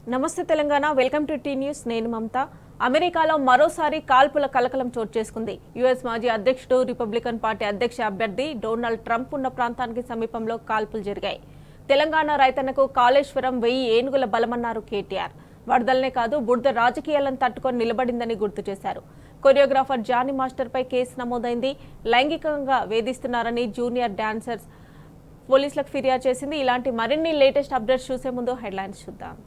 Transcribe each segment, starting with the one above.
నమస్తే Telangana welcome to T news నేను మమత అమెరికాలో మరోసారి కాల్పుల కలకలం చోటు చేసుకుంది యుఎస్ మాజీ అధ్యక్షుడు రిపబ్లికన్ పార్టీ అధ్యక్ష అభ్యర్థి డొనాల్డ్ ట్రంప్ ఉన్న ప్రాంతానికి సమీపంలో కాల్పులు జరిగాయి తెలంగాణ రైతన్నకు కాళేశ్వరం 1000 ఏనుగుల బలమన్నారు కేటీఆర్ వరదలనే కాదు బురద రాజకీయాలను తట్టుకొని నిలబడిందని గుర్తు చేశారు కొరియోగ్రాఫర్ జానీ మాస్టర్ పై కేసు నమోదైంది లైంగికంగా వేధిస్తున్నారని జూనియర్ డాన్సర్స్ పోలీసులకు ఫిర్యాదు చేసింది ఇలాంటి మరిన్ని లేటెస్ట్ అప్డేట్స్ చూసే ముందు హెడ్లైన్స్ చూద్దాం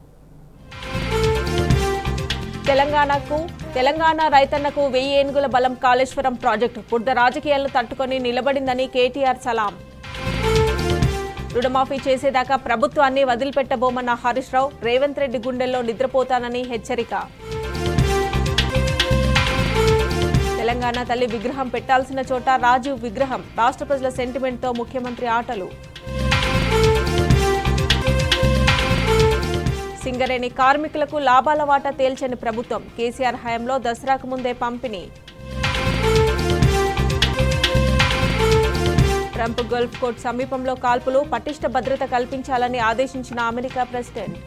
తెలంగాణ రైతన్నకు 1000 ఏనుగుల బలం కాళేశ్వరం ప్రాజెక్టు బురద రాజకీయాలను తట్టుకొని నిలబడిందని కేటీఆర్ సలాం రుణమాఫీ చేసేదాకా ప్రభుత్వాన్ని వదిలిపెట్టబోమన్న హరీష్ రావు రేవంత్ రెడ్డి గుండెల్లో నిద్రపోతానని హెచ్చరిక తెలంగాణ తల్లి విగ్రహం పెట్టాల్సిన చోట రాజీవ్ విగ్రహం రాష్ట్ర ప్రజల సెంటిమెంట్తో ముఖ్యమంత్రి ఆటలు సింగరేణి కార్మికులకు లాభాల వాటా తేల్చని ప్రభుత్వం కేసీఆర్ హయాంలో దసరాకు ముందే పంపిణీ ట్రంప్ గల్ఫ్ కోర్టు సమీపంలో కాల్పులు పటిష్ట భద్రత కల్పించాలని ఆదేశించిన అమెరికా ప్రెసిడెంట్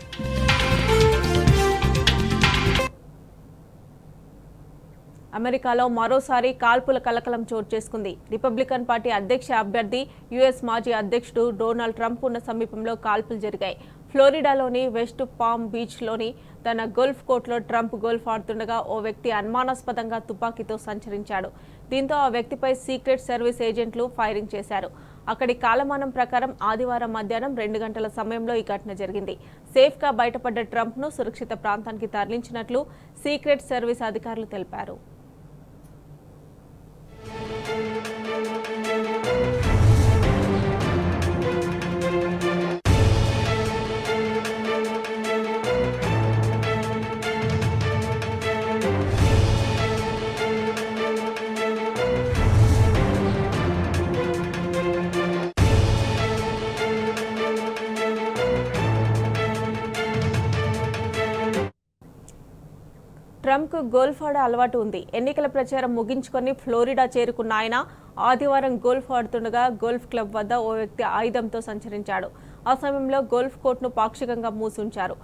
అమెరికాలో మరోసారి కాల్పుల కలకలం చోటు చేసుకుంది రిపబ్లికన్ పార్టీ అధ్యక్ష అభ్యర్థి యుఎస్ మాజీ అధ్యక్షుడు డొనాల్డ్ ట్రంప్ ఉన్న సమీపంలో కాల్పులు జరిగాయి ఫ్లోరిడాలోని వెస్ట్ పామ్ బీచ్లోని తన గోల్ఫ్ కోర్టులో ట్రంప్ గోల్ఫ్ ఆడుతుండగా ఓ వ్యక్తి అనుమానాస్పదంగా తుపాకీతో సంచరించాడు దీంతో ఆ వ్యక్తిపై సీక్రెట్ సర్వీస్ ఏజెంట్లు ఫైరింగ్ చేశారు అక్కడి కాలమానం ప్రకారం ఆదివారం మధ్యాహ్నం 2 గంటల సమయంలో ఈ ఘటన జరిగింది సేఫ్గా బయటపడ్డ ట్రంప్ను సురక్షిత ప్రాంతానికి తరలించినట్లు సీక్రెట్ సర్వీస్ అధికారులు తెలిపారు ట్రంప్కు గోల్ఫ్ ఆడే అలవాటు ఉంది ఎన్నికల ప్రచారం ముగించుకొని ఫ్లోరిడా చేరుకున్న ఆయన ఆదివారం గోల్ఫ్ ఆడుతుండగా గోల్ఫ్ క్లబ్ వద్ద ఓ వ్యక్తి ఆయుధంతో సంచరించాడు ఆ సమయంలో గోల్ఫ్ కోర్టును పాక్షికంగా మూసుంచారు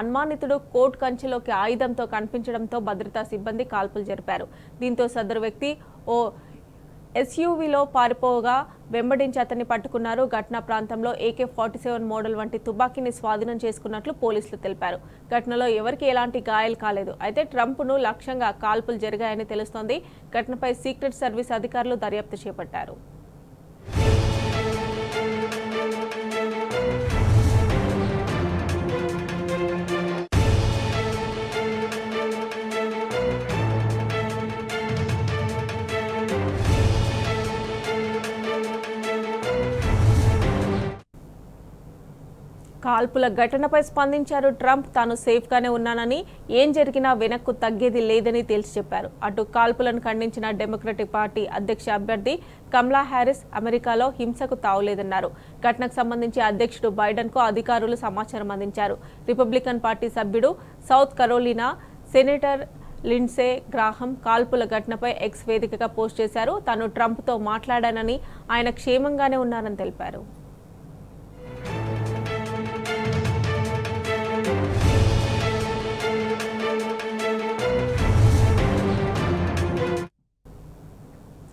అనుమానితుడు కోర్టు కంచెలోకి ఆయుధంతో కనిపించడంతో భద్రతా సిబ్బంది కాల్పులు జరిపారు దీంతో సదరు వ్యక్తి ఓ ఎస్యూవీలో పారిపోగా వెంబడించి అతన్ని పట్టుకున్నారు ఘటనా ప్రాంతంలో AK-47 మోడల్ వంటి తుపాకీని స్వాధీనం చేసుకున్నట్లు పోలీసులు తెలిపారు ఘటనలో ఎవరికి ఎలాంటి గాయాలు కాలేదు అయితే ట్రంప్ను లక్ష్యంగా కాల్పులు జరిగాయని తెలుస్తోంది ఘటనపై సీక్రెట్ సర్వీస్ అధికారులు దర్యాప్తు చేపట్టారు కాల్పుల ఘటనపై స్పందించారు ట్రంప్ తాను సేఫ్గానే ఉన్నానని ఏం జరిగినా వెనక్కు తగ్గేది లేదని తేల్చి చెప్పారు అటు కాల్పులను ఖండించిన డెమోక్రటిక్ పార్టీ అధ్యక్ష అభ్యర్థి కమలా హ్యారిస్ అమెరికాలో హింసకు తావులేదన్నారు ఘటనకు సంబంధించి అధ్యక్షుడు బైడెన్కు అధికారులు సమాచారం అందించారు రిపబ్లికన్ పార్టీ సభ్యుడు South Carolina senator Lindsey Graham కాల్పుల ఘటనపై ఎక్స్ వేదికగా పోస్ట్ చేశారు తాను ట్రంప్తో మాట్లాడానని ఆయన క్షేమంగానే ఉన్నారని తెలిపారు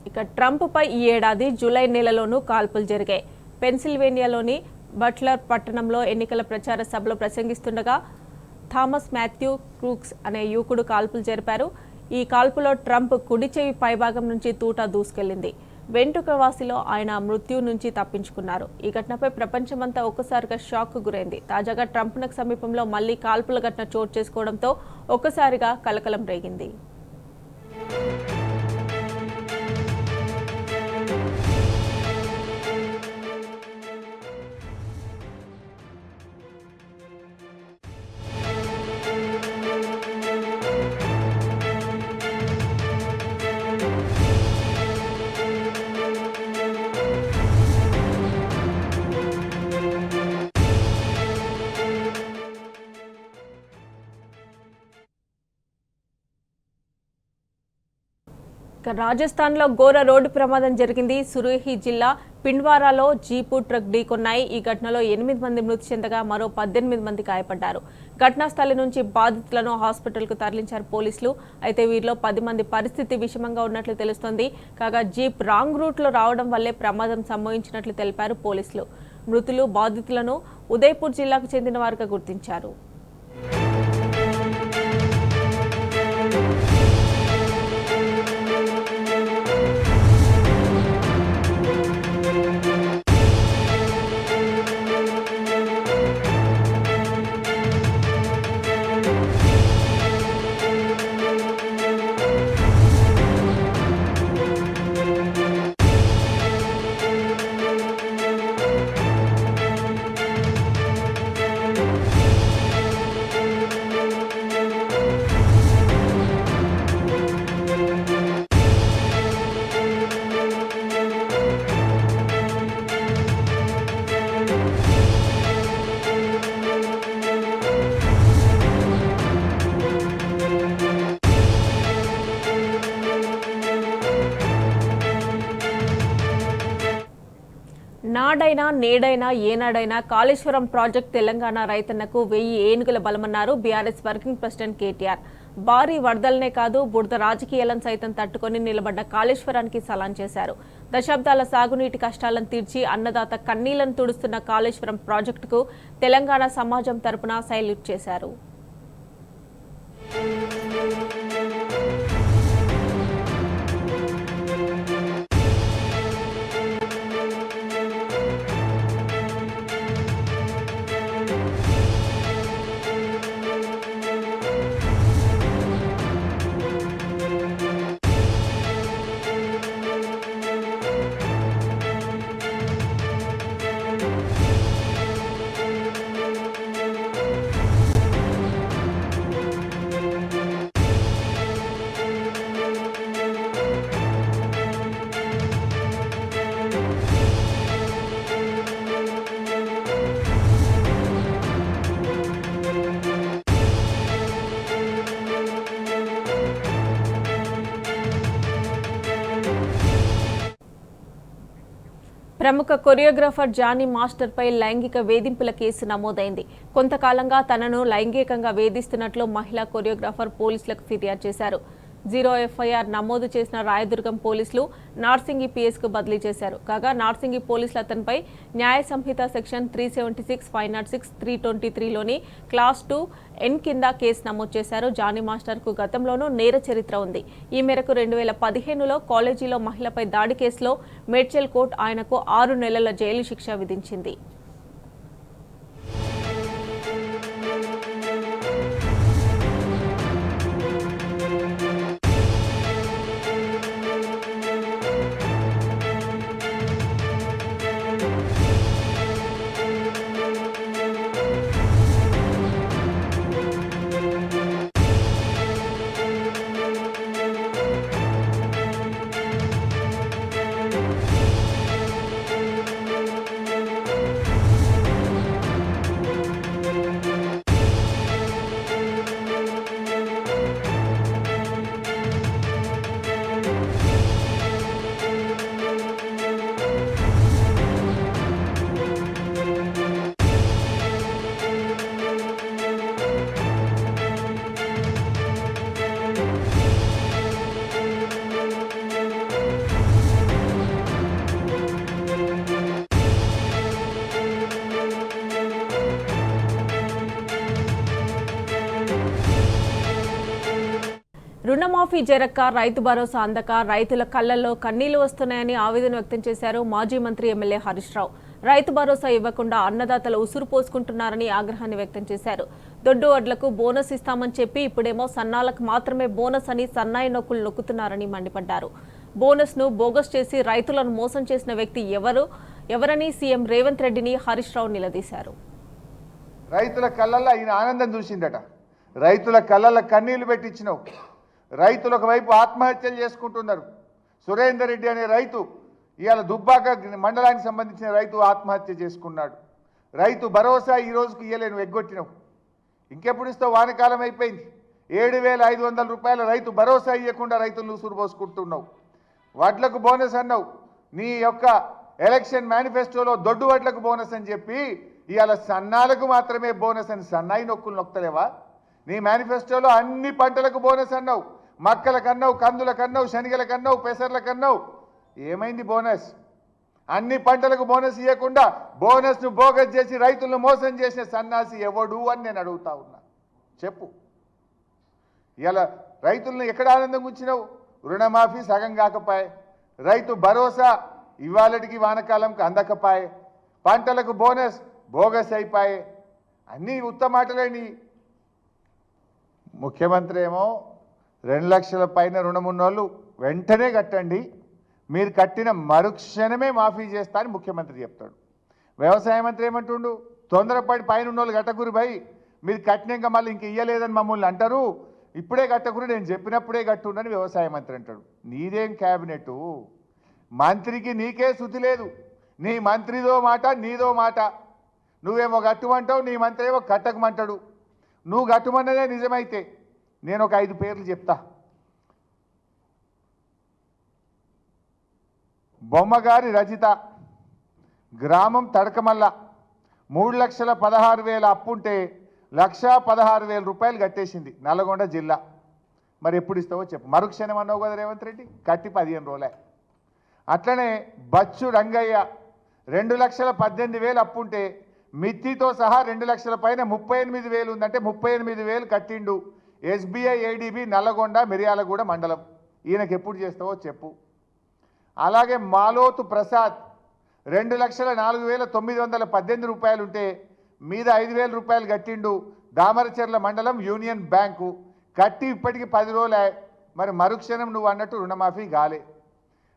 ఇక ట్రంప్ పై ఈ ఏడాది జూలై నెలలోనూ కాల్పులు జరిగాయి పెన్సిల్వేనియాలోని బట్లర్ పట్టణంలో ఎన్నికల ప్రచార సభలో ప్రసంగిస్తుండగా థామస్ మాథ్యూ క్రూక్స్ అనే యువకుడు కాల్పులు జరిపారు ఈ కాల్పులో ట్రంప్ కుడి చెవి పైభాగం నుంచి తూటా దూసుకెళ్లింది వెంట్రుకవాసిలో ఆయన మృత్యు నుంచి తప్పించుకున్నారు ఈ ఘటనపై ప్రపంచమంతా ఒక్కసారిగా షాక్ కు గురైంది తాజాగా ట్రంప్నకు సమీపంలో మళ్లీ కాల్పుల ఘటన చోటు చేసుకోవడంతో ఒక్కసారిగా కలకలం రేగింది రాజస్థాన్లో ఘోర రోడ్డు ప్రమాదం జరిగింది. సురేహి జిల్లా పిండ్వారాలో జీపు ట్రక్ ఢీకొన్నాయి. ఈ ఘటనలో 8 మంది మృతి చెందగా మరో 18 మంది గాయపడ్డారు. ఘటనా స్థలం నుంచి బాధితులను హాస్పిటల్కు తరలించారు పోలీసులు. అయితే వీరిలో 10 మంది పరిస్థితి విషమంగా ఉన్నట్లు తెలుస్తోంది. కాగా జీప్ రాంగ్ రూట్లో రావడం వల్లే ప్రమాదం సంభవించినట్లు తెలిపారు పోలీసులు. మృతులు బాధితులను ఉదయపూర్ జిల్లాకు చెందిన వారుగా గుర్తించారు. నాడైనా నేడైనా ఏనాడైనా కాళేశ్వరం ప్రాజెక్టు తెలంగాణ రైతన్నకు 1000 ఏనుగుల బలమన్నారు బీఆర్ఎస్ వర్కింగ్ ప్రెసిడెంట్ కేటీఆర్. భారీ వరదలనే కాదు బురద రాజకీయాలను సైతం తట్టుకొని నిలబడ్డ కాళేశ్వరానికి సలాం చేశారు. దశాబ్దాల సాగునీటి కష్టాలను తీర్చి అన్నదాత కన్నీళ్లను తుడుస్తున్న కాళేశ్వరం ప్రాజెక్టుకు తెలంగాణ సమాజం తరపున సైల్యూట్ చేశారు. ప్రముఖ కొరియోగ్రాఫర్ జానీ మాస్టర్పై లైంగిక వేధింపుల కేసు నమోదైంది. కొంతకాలంగా తనను లైంగికంగా వేధిస్తున్నట్లు మహిళా కొరియోగ్రాఫర్ పోలీసులకు ఫిర్యాదు చేశారు. 0 ఎఫ్ఐఆర్ నమోదు చేసిన రాయదుర్గం పోలీసులు నార్సింగి పిఎస్కు బదిలీ చేశారు. కాగా నార్సింగి పోలీసులు అతనిపై న్యాయ సంహిత సెక్షన్ 376, 506, 323లోని క్లాస్ 2(n) కింద కేసు నమోదు చేశారు. జానీ మాస్టర్కు గతంలోనూ నేర చరిత్ర ఉంది. ఈ మేరకు 2015లో కాలేజీలో మహిళపై దాడి కేసులో మేడ్చల్ కోర్టు ఆయనకు 6 నెలల జైలు శిక్ష విధించింది. రుణమాఫీ జరక్క రైతు భరోసా అందక రైతుల కళ్లలో కన్నీళ్లు వస్తున్నాయని ఆవేదన వ్యక్తం చేశారు మాజీ మంత్రి ఎమ్మెల్యే హరీష్ రావు. రైతు భరోసా ఇవ్వకుండా అన్నదాతలు ఉసురు పోసుకుంటున్నారని ఆగ్రహాన్ని వ్యక్తం చేశారు. దొడ్డు వడ్లకు బోనస్ ఇస్తామని చెప్పి ఇప్పుడేమో సన్నాలకు మాత్రమే బోనస్ అని సన్నాయి నొక్కులు నొక్కుతున్నారని మండిపడ్డారు. బోనస్ ను బోగస్ చేసి రైతులను మోసం చేసిన వ్యక్తి ఎవరని సీఎం రేవంత్ రెడ్డిని హరీష్ రావు నిలదీశారు. రైతుల కళ్ళల్లో ఆయన ఆనందం చూసిందట. రైతుల కళ్ళల్లో కన్నీళ్లు పెట్టించినావు. రైతులు ఒకవైపు ఆత్మహత్యలు చేసుకుంటున్నారు. సురేందర్ రెడ్డి అనే రైతు ఇవాళ దుబ్బాక మండలానికి సంబంధించిన రైతు ఆత్మహత్య చేసుకున్నాడు. రైతు భరోసా ఈ రోజుకి ఇయ్యలేను, ఎగ్గొట్టినావు. ఇంకెప్పుడు ఇస్తావు? వానకాలం అయిపోయింది. 7,500 రూపాయల రైతు భరోసా ఇవ్వకుండా రైతులను ఉసురు పోసుకుంటున్నావు. వడ్లకు బోనస్ అన్నావు. నీ యొక్క ఎలక్షన్ మేనిఫెస్టోలో దొడ్డు వడ్లకు బోనస్ అని చెప్పి ఇవాళ సన్నాలకు మాత్రమే బోనస్ అని సన్నాయి నొక్కులు నొక్కలేవా? నీ మేనిఫెస్టోలో అన్ని పంటలకు బోనస్ అన్నావు. మక్కలకన్నావు, కందులకన్నావు, శనగలకన్నావు, పెసర్లకన్నావు. ఏమైంది బోనస్? అన్ని పంటలకు బోనస్ ఇవ్వకుండా బోనస్ను బోగస్ చేసి రైతులను మోసం చేసిన సన్నాసి ఎవడు అని నేను అడుగుతా ఉన్నా. చెప్పు. ఇలా రైతులను ఎక్కడ ఆనందం ఉంచినావు? రుణమాఫీ సగం కాకపాయే, రైతు భరోసా ఇవాళటికి వానకాలంకి అందకపాయే, పంటలకు బోనస్ బోగస్ అయిపాయే. అన్నీ ఉత్తమాటలేని. ముఖ్యమంత్రి ఏమో 2 లక్షల పైన రుణం ఉన్నోళ్ళు వెంటనే కట్టండి, మీరు కట్టిన మరుక్షణమే మాఫీ చేస్తా అని ముఖ్యమంత్రి చెప్తాడు. వ్యవసాయ మంత్రి ఏమంటుండు? తొందరపడి పైన ఉన్నోళ్ళు కట్టకురు భయ్, మీరు కట్టినాక మళ్ళీ ఇంక ఇయ్యలేదని మమ్మల్ని అంటారు, ఇప్పుడే కట్టకురు, నేను చెప్పినప్పుడే కట్టుండని వ్యవసాయ మంత్రి అంటాడు. నీదేం క్యాబినెట్? మంత్రికి నీకే శుద్ధి లేదు. నీ మంత్రిదో మాట, నీదో మాట. నువ్వేమో కట్టుమంటావు, నీ మంత్రి ఏమో కట్టకమంటాడు. నువ్వు కట్టుమన్నదే నిజమైతే నేను ఒక 5 పేర్లు చెప్తా. బొమ్మగారి రజిత, గ్రామం తడకమల్ల, 3,16,000 అప్పుంటే 1,16,000 రూపాయలు కట్టేసింది, నల్గొండ జిల్లా. మరి ఎప్పుడు ఇస్తావో చెప్పు. మరుక్షణం అన్నావు కదా రేవంత్ రెడ్డి, కట్టి 15 రోజులే. అట్లనే బచ్చు రంగయ్య, 2,18,000 అప్పుంటే మిత్తితో సహా 2 లక్షల పైన 38,000 ఉందంటే 38,000 కట్టిండు. ఎస్బీఐ ఏడీబీ నల్లగొండ మిర్యాలగూడ మండలం. ఈయనకి ఎప్పుడు చేస్తావో చెప్పు. అలాగే మాలోతు ప్రసాద్, 2,04,918 రూపాయలు ఉంటే మీద 5,000 రూపాయలు కట్టిండు. దామరచెర్ల మండలం యూనియన్ బ్యాంకు. కట్టి ఇప్పటికి 10 రోజులే. మరి మరుక్షణం నువ్వు అన్నట్టు రుణమాఫీ కాలే.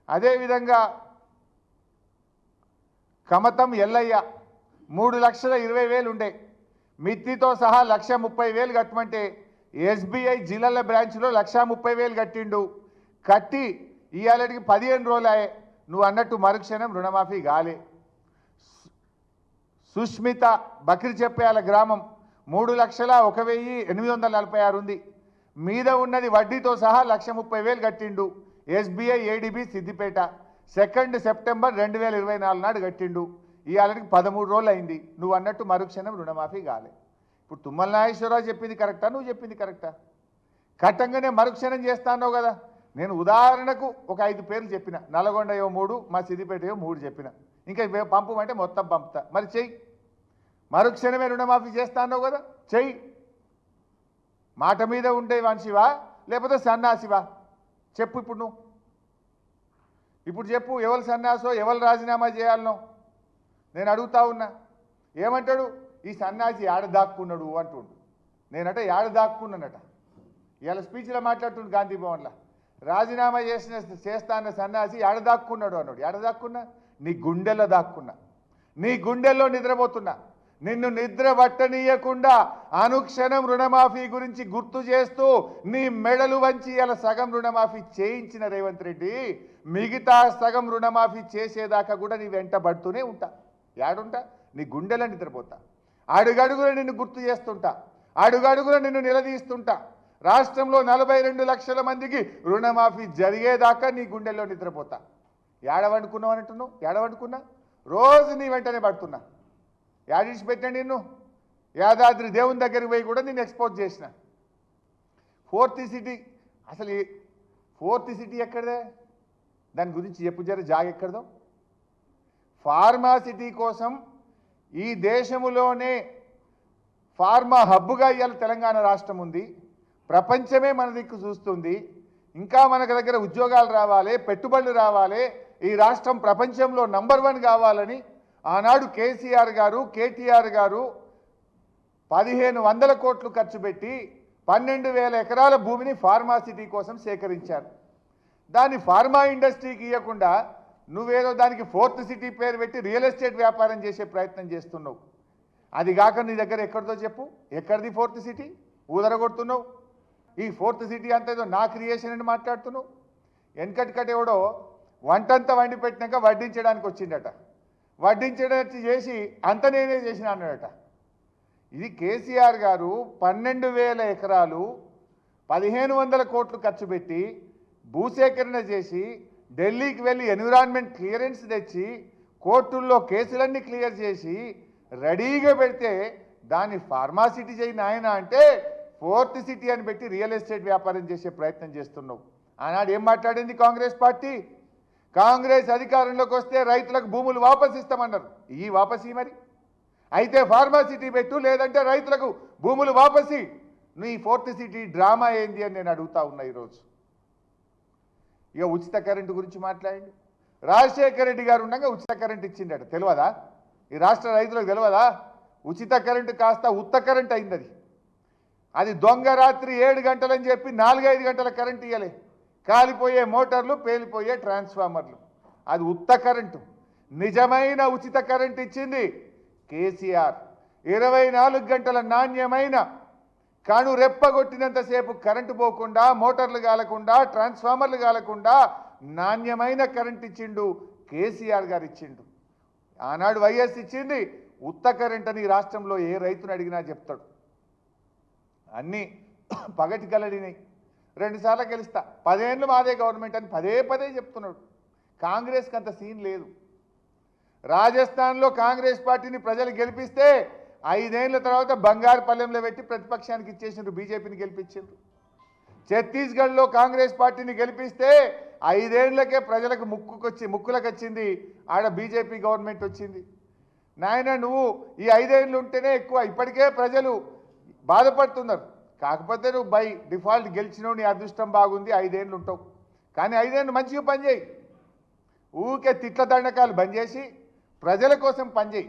అదేవిధంగా కమతం ఎల్లయ్య, 3,20,000 ఉండే, మిత్తితో సహా 1,30,000 కట్టమంటే ఎస్బీఐ జిల్లాల బ్రాంచ్లో 1,30,000 కట్టిండు. కట్టి ఇవాళకి 15 రోజులే. నువ్వు అన్నట్టు మరుక్షణం రుణమాఫీ కాలే. సుష్మిత, బక్రి చెప్పేయాల గ్రామం, 3,01,846 ఉంది. మీద ఉన్నది వడ్డీతో సహా 1,30,000 కట్టిండు. ఎస్బీఐ ఏడీబీ సిద్దిపేట, 2 సెప్టెంబర్ 2024 నాడు కట్టిండు. ఇవాళకి 13 రోజులు అయింది. నువ్వు అన్నట్టు మరుక్షణం రుణమాఫీ కాలే. ఇప్పుడు తుమ్మల నాగేశ్వరరావు చెప్పింది కరెక్టా, నువ్వు చెప్పింది కరెక్టా? కట్టంగానే మరుక్షణం చేస్తాన్నావు కదా. నేను ఉదాహరణకు ఒక 5 పేర్లు చెప్పిన. నల్గొండ 3, మా సిద్దిపేట 3 చెప్పిన. ఇంకా పంపమంటే మొత్తం పంపుతా. మరి చెయ్యి. మరుక్షణమే రుణమాఫీ చేస్తాన్నావు కదా, చెయ్యి. మాట మీద ఉండే మనిషివా లేకపోతే సన్నాసివా? చెప్పు ఇప్పుడు నువ్వు. ఇప్పుడు చెప్పు, ఎవరు సన్నాసో ఎవరు రాజీనామా చేయాలనో నేను అడుగుతా ఉన్నా. ఏమంటాడు? ఈ సన్నాసి ఏడ దాక్కున్నాడు అంటుండు. నేనట ఏడ దాక్కున్నానట. ఇవాళ స్పీచ్లో మాట్లాడుతుండు గాంధీ భవన్లో. రాజీనామా చేస్తా అన్న సన్నాసి ఏడ దాక్కున్నాడు అన్నాడు. ఏడ దాక్కున్నా? నీ గుండెల్లో దాక్కున్నా, నీ గుండెల్లో నిద్రపోతున్నా. నిన్ను నిద్ర పట్టనీయకుండా అనుక్షణం రుణమాఫీ గురించి గుర్తు చేస్తూ నీ మెడలు వంచి ఇలా సగం రుణమాఫీ చేయించిన రేవంత్ రెడ్డి, మిగతా సగం రుణమాఫీ చేసేదాకా కూడా నీ వెంట పడుతూనే ఉంటా. యాడుంటా? నీ గుండెలో నిద్రపోతా. అడుగడుగున నిన్ను గుర్తు చేస్తుంటా, అడుగడుగున నిన్ను నిలదీస్తుంటా. రాష్ట్రంలో 42 లక్షల మందికి రుణమాఫీ జరిగేదాకా నీ గుండెల్లో నిద్రపోతా. ఏడవండుకున్నావు అంటున్నావు? ఏడవండుకున్నా? రోజు నీ వెంటనే పడుతున్నా. యాడిసి పెట్టండి నిన్ను. యాదాద్రి దేవుని దగ్గరికి పోయి కూడా నేను ఎక్స్పోజ్ చేసిన. 4th సిటీ, అసలు 4th సిటీ ఎక్కడదే? దాని గురించి చెప్పు జర. జాగ ఎక్కడదో? ఫార్మా సిటీ కోసం ఈ దేశములోనే ఫార్మా హబ్గా ఇవాళ తెలంగాణ రాష్ట్రం ఉంది. ప్రపంచమే మన దిక్కు చూస్తుంది. ఇంకా మనకు దగ్గర ఉద్యోగాలు రావాలి, పెట్టుబడులు రావాలి, ఈ రాష్ట్రం ప్రపంచంలో నంబర్ 1 కావాలని ఆనాడు కేసీఆర్ గారు, కేటీఆర్ గారు 1,500 కోట్లు ఖర్చు పెట్టి 12,000 ఎకరాల భూమిని ఫార్మా సిటీ కోసం సేకరించారు. దాన్ని ఫార్మా ఇండస్ట్రీకి ఇవ్వకుండా నువ్వేదో దానికి 4th సిటీ పేరు పెట్టి రియల్ ఎస్టేట్ వ్యాపారం చేసే ప్రయత్నం చేస్తున్నావు. అది కాక నీ దగ్గర ఎక్కడితో చెప్పు? ఎక్కడిది 4th సిటీ? ఊదరగొడుతున్నావు. ఈ 4th సిటీ అంతా ఏదో నా క్రియేషన్ అని మాట్లాడుతున్నావు. వెనకటికటెవడో వంటంతా వండి పెట్టినాక వడ్డించడానికి వచ్చిండట. వడ్డించడానికి చేసి అంత నేనే చేసిన అన్నాడట. ఇది కేసీఆర్ గారు 12,000 ఎకరాలు 1500 కోట్లు ఖర్చు పెట్టి భూసేకరణ చేసి ఢిల్లీకి వెళ్ళి ఎన్విరాన్మెంట్ క్లియరెన్స్ తెచ్చి కోర్టుల్లో కేసులన్నీ క్లియర్ చేసి రెడీగా పెడితే దాన్ని ఫార్మాసిటీ చేయి నాయన అంటే ఫోర్త్ సిటీ అని పెట్టి రియల్ ఎస్టేట్ వ్యాపారం చేసే ప్రయత్నం చేస్తున్నావు. ఆనాడు ఏం మాట్లాడింది కాంగ్రెస్ పార్టీ? కాంగ్రెస్ అధికారంలోకి వస్తే రైతులకు భూములు వాపసు ఇస్తామన్నారు. ఈ వాపసి మరి అయితే ఫార్మాసిటీ పెట్టు, లేదంటే రైతులకు భూములు వాపసి. నీ ఫోర్త్ సిటీ డ్రామా ఏంది అని నేను అడుగుతా ఉన్నా ఈరోజు. ఇక ఉచిత కరెంటు గురించి మాట్లాడండి. రాజశేఖర రెడ్డి గారు ఉండగా ఉచిత కరెంటు ఇచ్చిండట, తెలియదా? ఈ రాష్ట్ర రైతులకు తెలియదా? ఉచిత కరెంటు కాస్త ఉత్త కరెంట్ అయింది. అది దొంగ రాత్రి 7 గంటలని చెప్పి 4-5 గంటల కరెంట్ ఇవ్వలే. కాలిపోయే మోటార్లు, పేలిపోయే ట్రాన్స్ఫార్మర్లు. అది ఉత్త కరెంటు. నిజమైన ఉచిత కరెంట్ ఇచ్చింది కేసీఆర్. 24 గంటల నాణ్యమైన కను రెప్పగొట్టినంతసేపు కరెంటు పోకుండా, మోటార్లు కాలకుండా, ట్రాన్స్ఫార్మర్లు కాలకుండా నాణ్యమైన కరెంట్ ఇచ్చిండు కేసీఆర్ గారు ఇచ్చిండు. ఆనాడు వైఎస్ ఇచ్చింది ఉత్త కరెంట్ అని రాష్ట్రంలో ఏ రైతుని అడిగినా చెప్తాడు. అన్నీ పగటి కలడినాయి. 2 సార్లు గెలుస్తా, 10 ఏళ్ళు మాదే గవర్నమెంట్ అని పదే చెప్తున్నాడు. కాంగ్రెస్కి అంత సీన్ లేదు. రాజస్థాన్లో కాంగ్రెస్ పార్టీని ప్రజలు గెలిపిస్తే 5 ఏళ్ల తర్వాత బంగారు పల్లెంలో పెట్టి ప్రతిపక్షానికి ఇచ్చేసిండ్రు, బీజేపీని గెలిపించిండ్రు. ఛత్తీస్గఢ్లో కాంగ్రెస్ పార్టీని గెలిపిస్తే 5 ఏళ్లకే ప్రజలకు ముక్కులకు వచ్చింది, ఆడ బీజేపీ గవర్నమెంట్ వచ్చింది. నాయన నువ్వు ఈ 5 ఏళ్ళు ఉంటేనే ఎక్కువ. ఇప్పటికే ప్రజలు బాధపడుతున్నారు. కాకపోతే నువ్వు బై డిఫాల్ట్ గెలిచినావు, నీ అదృష్టం బాగుంది, 5 ఏళ్ళు ఉంటావు. కానీ 5 ఏళ్ళు మంచిగా పనిచేయి. ఊరికే తిట్ల దండకాలు బంద్ చేసి ప్రజల కోసం పనిచేయి.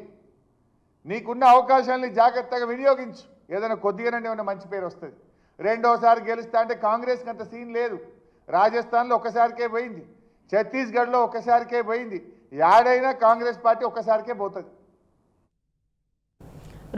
నీకున్న అవకాశాలని జాగ్రత్తగా వినియోగించు. ఏదైనా కొద్దిగానే ఏమైనా మంచి పేరు వస్తుంది. రెండోసారి గెలుస్తా అంటే కాంగ్రెస్కి అంత సీన్ లేదు. రాజస్థాన్లో ఒక్కసారికే పోయింది, ఛత్తీస్గఢ్లో ఒక్కసారికే పోయింది. యాడైనా కాంగ్రెస్ పార్టీ ఒక్కసారికే పోతుంది.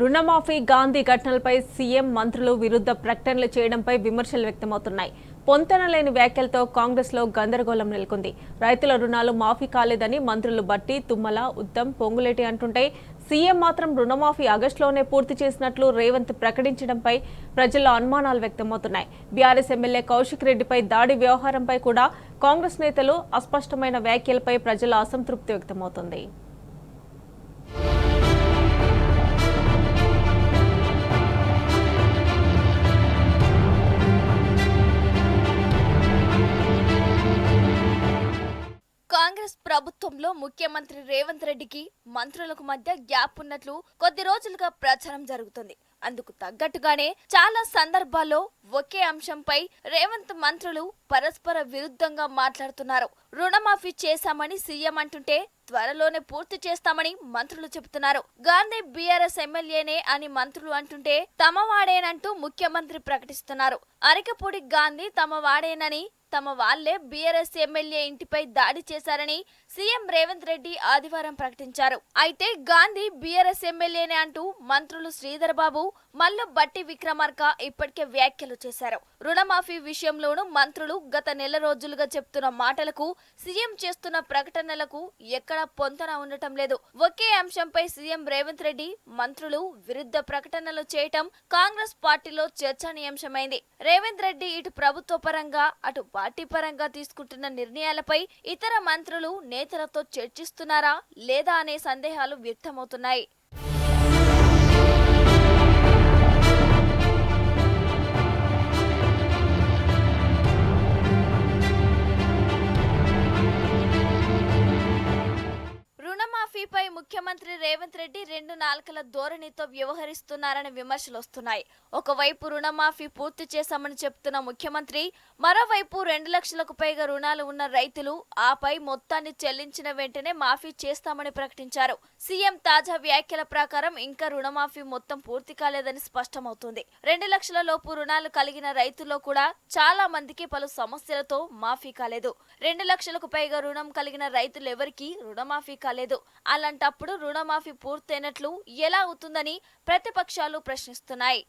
రుణమాఫీ, గాంధీ ఘటనలపై సీఎం, మంత్రులు విరుద్ధ ప్రకటనలు చేయడంపై విమర్శలు వ్యక్తమవుతున్నాయి. పొంతనలేని వ్యాఖ్యలతో కాంగ్రెస్లో గందరగోళం నెలకొంది. రైతుల రుణాలు మాఫీ కాలేదని మంత్రులు బట్టి, తుమ్మల, ఉత్తమ్, పొంగులేటి అంటుంటే సీఎం మాత్రం రుణమాఫీ ఆగస్టులోనే పూర్తి చేసినట్లు రేవంత్ ప్రకటించడంపై ప్రజల్లో అనుమానాలు వ్యక్తమవుతున్నాయి. బీఆర్ఎస్ ఎమ్మెల్యే కౌశిక్ రెడ్డిపై దాడి వ్యవహారంపై కూడా కాంగ్రెస్ నేతలు అస్పష్టమైన వ్యాఖ్యలపై ప్రజల అసంతృప్తి వ్యక్తమవుతోంది. కాంగ్రెస్ ప్రభుత్వంలో ముఖ్యమంత్రి రేవంత్ రెడ్డికి మంత్రులకు మధ్య గ్యాప్ ఉన్నట్లు కొద్ది రోజులుగా ప్రచారం జరుగుతుంది. అందుకు తగ్గట్టుగానే చాలా సందర్భాల్లో ఒకే అంశంపై రేవంత్ మంత్రులు పరస్పర విరుద్ధంగా మాట్లాడుతున్నారు. రుణమాఫీ చేశామని సీఎం అంటుంటే త్వరలోనే పూర్తి చేస్తామని మంత్రులు చెబుతున్నారు. గాంధీ బీఆర్ఎస్ ఎమ్మెల్యేనే అని మంత్రులు అంటుంటే తమ వాడేనంటూ ముఖ్యమంత్రి ప్రకటిస్తున్నారు. అరికపూడి గాంధీ తమ వాడేనని, తమ వాళ్లే బీఆర్ఎస్ ఎమ్మెల్యే ఇంటిపై దాడి చేశారని సీఎం రేవంత్ రెడ్డి ఆదివారం ప్రకటించారు. అయితే గాంధీ బీఆర్ఎస్ ఎమ్మెల్యేనే అంటూ మంత్రులు శ్రీధర్ బాబు, మల్లు బట్టి విక్రమార్క ఇప్పటికే వ్యాఖ్యలు చేశారు. రుణమాఫీ విషయంలోనూ మంత్రులు గత నెల రోజులుగా చెప్తున్న మాటలకు, సీఎం చేస్తున్న ప్రకటనలకు ఎక్కడా పొంతన ఉండటం లేదు. ఒకే అంశంపై సీఎం రేవంత్ రెడ్డి, మంత్రులు విరుద్ధ ప్రకటనలు చేయటం కాంగ్రెస్ పార్టీలో చర్చనీయాంశమైంది. రేవంత్ రెడ్డి ఇటు ప్రభుత్వ పరంగా, అటు పార్టీ పరంగా తీసుకుంటున్న నిర్ణయాలపై ఇతర మంత్రులు, నేతలతో చర్చిస్తున్నారా లేదా అనే సందేహాలు వ్యక్తమవుతున్నాయి. రుణమాఫీపై ముఖ్యమంత్రి రేవంత్ రెడ్డి 2 నాల్కల ధోరణితో వ్యవహరిస్తున్నారనే విమర్శలు వస్తున్నాయి. ఒకవైపు రుణమాఫీ పూర్తి చేశామని చెప్తున్న ముఖ్యమంత్రి, మరోవైపు 2 లక్షలకు పైగా రుణాలు ఉన్న రైతులు ఆపై మొత్తాన్ని చెల్లించిన వెంటనే మాఫీ చేస్తామని ప్రకటించారు. సీఎం తాజా వ్యాఖ్యల ప్రకారం ఇంకా రుణమాఫీ మొత్తం పూర్తి కాలేదని స్పష్టమవుతుంది. 2 లక్షల లోపు రుణాలు కలిగిన రైతుల్లో కూడా చాలా మందికి పలు సమస్యలతో మాఫీ కాలేదు. 2 లక్షలకు పైగా రుణం కలిగిన రైతులు ఎవరికీ రుణమాఫీ కాలేదు. అలాంటప్పుడు రుణమాఫీ పూర్తయినట్లు ఎలా అవుతుందని ప్రతిపక్షాలు ప్రశ్నిస్తున్నాయి.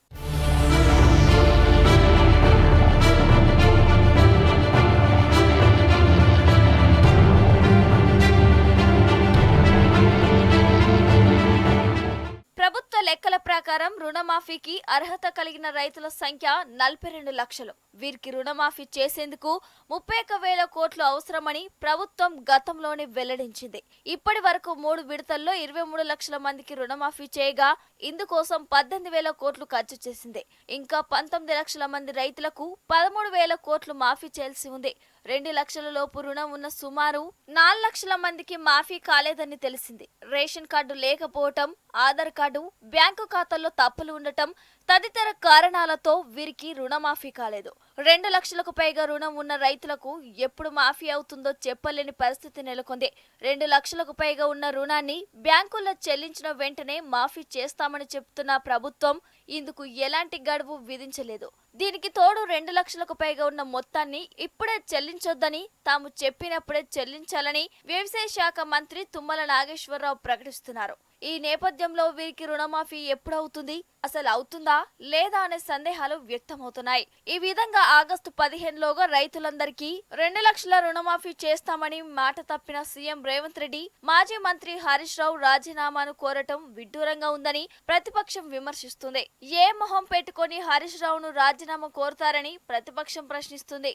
ప్రభుత్వ లెక్కల ప్రకారం రుణమాఫీకి అర్హత కలిగిన రైతుల సంఖ్య 42 లక్షలు. వీరికి రుణమాఫీ చేసేందుకు 31,000 కోట్లు అవసరమని ప్రభుత్వం గతంలోనే వెల్లడించింది. ఇప్పటి వరకు 3 విడతల్లో 23 లక్షల మందికి రుణమాఫీ చేయగా ఇందుకోసం 18,000 కోట్లు ఖర్చు చేసింది. ఇంకా 19 లక్షల మంది రైతులకు 13,000 కోట్లు మాఫీ చేయాల్సి ఉంది. 2 లక్షల లోపు రుణం ఉన్న సుమారు 4 లక్షల మందికి మాఫీ కాలేదని తెలిసింది. రేషన్ కార్డు లేకపోవటం, ఆధార్ కార్డు, బ్యాంకు ఖాతాల్లో తప్పులు ఉండటం తదితర కారణాలతో వీరికి రుణమాఫీ కాలేదు. 2 లక్షలకు పైగా రుణం ఉన్న రైతులకు ఎప్పుడు మాఫీ అవుతుందో చెప్పలేని పరిస్థితి నెలకొంది. 2 లక్షలకు పైగా ఉన్న రుణాన్ని బ్యాంకుల్లో చెల్లించిన వెంటనే మాఫీ చేస్తామని చెప్తున్న ప్రభుత్వం ఇందుకు ఎలాంటి గడువు విధించలేదు. దీనికి తోడు 2 లక్షలకు పైగా ఉన్న మొత్తాన్ని ఇప్పుడే చెల్లించొద్దని, తాము చెప్పినప్పుడే చెల్లించాలని వ్యవసాయ శాఖ మంత్రి తుమ్మల నాగేశ్వరరావు ప్రకటిస్తున్నారు. ఈ నేపథ్యంలో వీరికి రుణమాఫీ ఎప్పుడవుతుంది, అసలు అవుతుందా లేదా అనే సందేహాలు వ్యక్తమవుతున్నాయి. ఈ విధంగా ఆగస్టు 15లోగా రైతులందరికీ 2 లక్షల రుణమాఫీ చేస్తామని మాట తప్పిన సీఎం రేవంత్ రెడ్డి మాజీ మంత్రి హరీష్ రావు రాజీనామాను కోరటం విడ్డూరంగా ఉందని ప్రతిపక్షం విమర్శిస్తుంది. ఏ మొహం పెట్టుకొని హరీష్ రావును రాజీనామా కోరుతారని ప్రతిపక్షం ప్రశ్నిస్తుంది.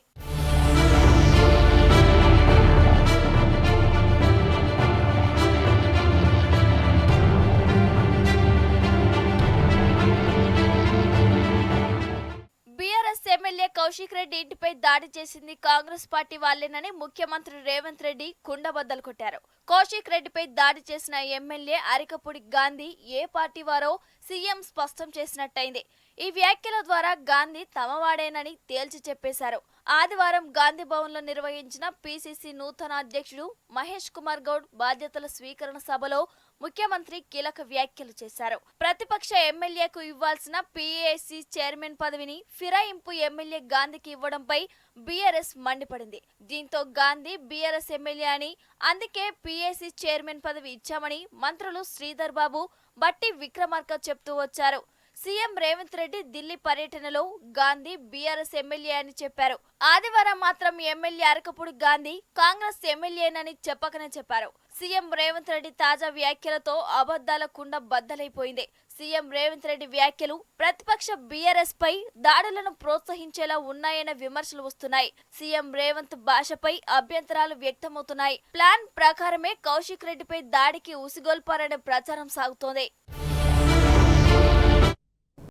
ఎమ్మెల్యే కౌశిక్ రెడ్డి ఇంటిపై దాడి చేసింది కాంగ్రెస్ పార్టీ వాళ్లేనని ముఖ్యమంత్రి రేవంత్ రెడ్డి కుండబద్దలు కొట్టారు. కౌశిక్ రెడ్డిపై దాడి చేసిన ఎమ్మెల్యే అరికపూడి గాంధీ ఏ పార్టీ వారో సీఎం స్పష్టం చేసినట్టయింది. ఈ వ్యాఖ్యల ద్వారా గాంధీ తమవాడేనని తేల్చి చెప్పేశారు. ఆదివారం గాంధీ భవన్ లో నిర్వహించిన పీసీసీ నూతన అధ్యక్షుడు మహేష్ కుమార్ గౌడ్ బాధ్యతల స్వీకరణ సభలో ముఖ్యమంత్రి కీలక వ్యాఖ్యలు చేశారు. ప్రతిపక్ష ఎమ్మెల్యేకు ఇవ్వాల్సిన పీఏసీ చైర్మన్ పదవిని ఫిరాయింపు ఎమ్మెల్యే గాంధీకి ఇవ్వడంపై బీఆర్ఎస్ మండిపడింది. దీంతో గాంధీ బీఆర్ఎస్ ఎమ్మెల్యే అని, అందుకే పీఏసీ చైర్మన్ పదవి ఇచ్చామని మంత్రులు శ్రీధర్ బాబు, బట్టి విక్రమార్క చెప్తూ వచ్చారు. సీఎం రేవంత్ రెడ్డి ఢిల్లీ పర్యటనలో గాంధీ బీఆర్ఎస్ ఎమ్మెల్యే అని చెప్పారు. ఆదివారం మాత్రం ఎమ్మెల్యే అరకపూడి గాంధీ కాంగ్రెస్ ఎమ్మెల్యేనని చెప్పకనే చెప్పారు. సీఎం రేవంత్ రెడ్డి తాజా వ్యాఖ్యలతో అబద్ధాల కుండ బద్దలైపోయింది. సీఎం రేవంత్ రెడ్డి వ్యాఖ్యలు ప్రతిపక్ష బీఆర్ఎస్ పై దాడులను ప్రోత్సహించేలా ఉన్నాయన్న విమర్శలు వస్తున్నాయి. సీఎం రేవంత్ భాషపై అభ్యంతరాలు వ్యక్తమవుతున్నాయి. ప్లాన్ ప్రకారమే కౌశిక్ రెడ్డిపై దాడికి ఉసిగొల్పారనే ప్రచారం సాగుతోంది.